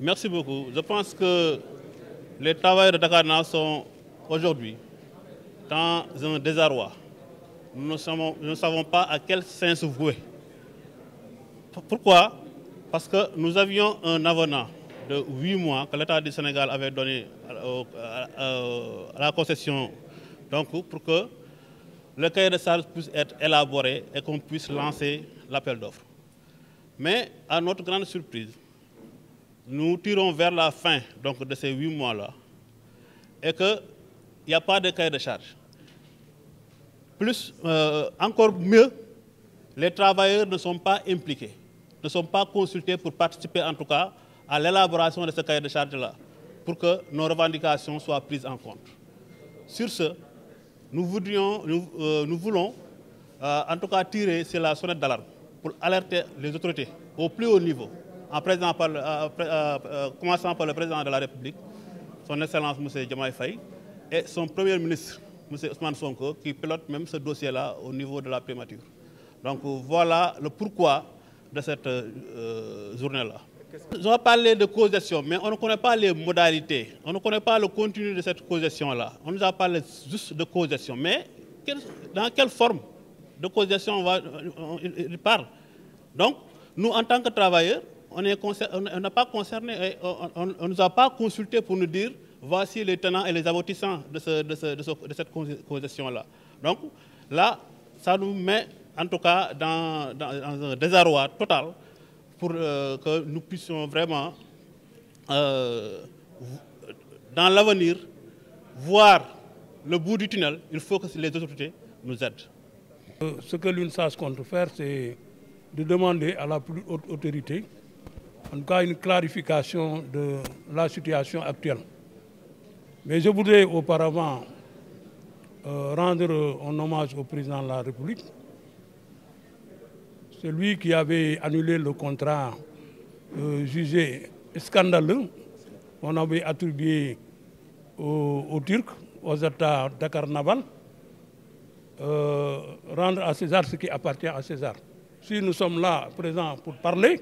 Merci beaucoup. Je pense que les travailleurs de Dakarna sont aujourd'hui dans un désarroi. Nous ne savons pas à quel sein se vouer. Pourquoi? Parce que nous avions un avenant de 8 mois que l'État du Sénégal avait donné à la concession, donc pour que le cahier de charges puisse être élaboré et qu'on puisse lancer l'appel d'offres. Mais à notre grande surprise, nous tirons vers la fin donc, de ces 8 mois-là et qu'il n'y a pas de cahier de charges. Plus, encore mieux, les travailleurs ne sont pas impliqués, ne sont pas consultés pour participer en tout cas à l'élaboration de ce cahier de charges-là, pour que nos revendications soient prises en compte. Sur ce, nous voulons en tout cas tirer sur la sonnette d'alarme pour alerter les autorités au plus haut niveau, commençant par le président de la République, son Excellence M. Diomaye Faye, et son Premier ministre, M. Ousmane Sonko, qui pilote même ce dossier-là au niveau de la primature. Donc voilà le pourquoi de cette journée-là. On va parler de causation, mais on ne connaît pas les modalités, on ne connaît pas le contenu de cette causation-là. On nous a parlé juste de causation, mais dans quelle forme de causation il parle? Donc, nous, en tant que travailleurs, on n'est pas concernés, on ne nous a pas consultés pour nous dire voici les tenants et les aboutissants de cette causation-là. Donc, là, ça nous met en tout cas dans un désarroi total pour que nous puissions vraiment, dans l'avenir, voir le bout du tunnel. Il faut que les autorités nous aident. Ce que l'UNSAS compte faire, c'est de demander à la plus haute autorité, en tout cas une clarification de la situation actuelle. Mais je voudrais auparavant rendre un hommage au président de la République. C'est lui qui avait annulé le contrat jugé scandaleux qu'on avait attribué aux Turcs, aux États Dakar Naval, rendre à César ce qui appartient à César. Si nous sommes là présents pour parler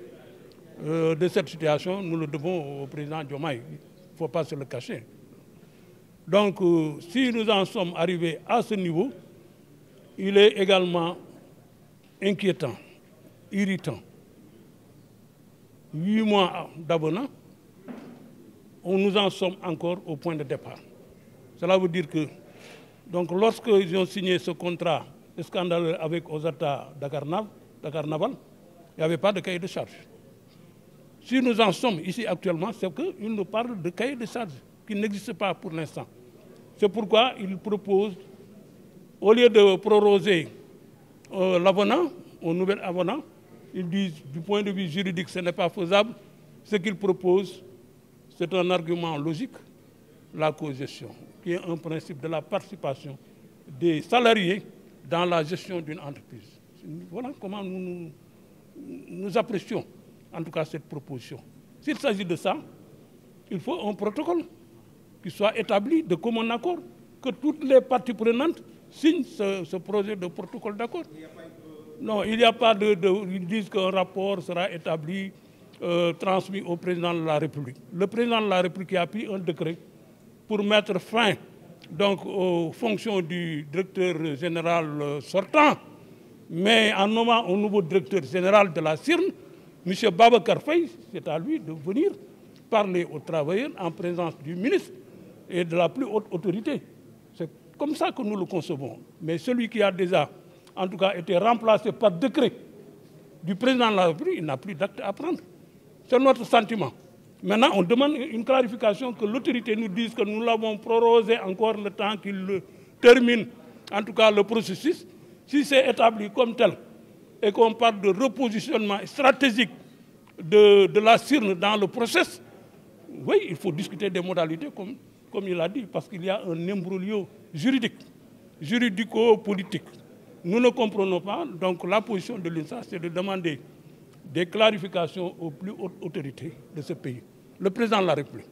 de cette situation, nous le devons au président Diomaye. Il ne faut pas se le cacher. Donc, si nous en sommes arrivés à ce niveau, il est également inquiétant, irritant. 8 mois d'avenant, nous en sommes encore au point de départ. Cela veut dire que, donc, lorsqu'ils ont signé ce contrat scandaleux avec Osata Dakar Naval, il n'y avait pas de cahier de charge. Si nous en sommes ici actuellement, c'est qu'ils nous parlent de cahier de charge qui n'existe pas pour l'instant. C'est pourquoi ils proposent, au lieu de proroger l'avenant, au nouvel avenant, ils disent du point de vue juridique ce n'est pas faisable. Ce qu'ils proposent, c'est un argument logique, la cogestion, qui est un principe de la participation des salariés dans la gestion d'une entreprise. Voilà comment nous apprécions en tout cas cette proposition. S'il s'agit de ça, il faut un protocole qui soit établi de commun accord, que toutes les parties prenantes signent ce projet de protocole d'accord. Non, il n'y a pas ils disent qu'un rapport sera établi, transmis au président de la République. Le président de la République a pris un décret pour mettre fin donc, aux fonctions du directeur général sortant, mais en nommant un nouveau directeur général de la CIRN, M. Babacar Faye, c'est à lui de venir parler aux travailleurs en présence du ministre et de la plus haute autorité. C'est comme ça que nous le concevons. Mais celui qui a déjà, en tout cas, été remplacé par décret du président de la République, il n'a plus d'acte à prendre. C'est notre sentiment. Maintenant, on demande une clarification, que l'autorité nous dise que nous l'avons prorogé encore le temps qu'il termine, en tout cas, le processus. Si c'est établi comme tel et qu'on parle de repositionnement stratégique de la CIRN dans le processus, oui, il faut discuter des modalités, comme il a dit, parce qu'il y a un imbroglio juridique, juridico-politique. Nous ne comprenons pas, donc la position de l'UNSA, c'est de demander des clarifications aux plus hautes autorités de ce pays. Le président de la République.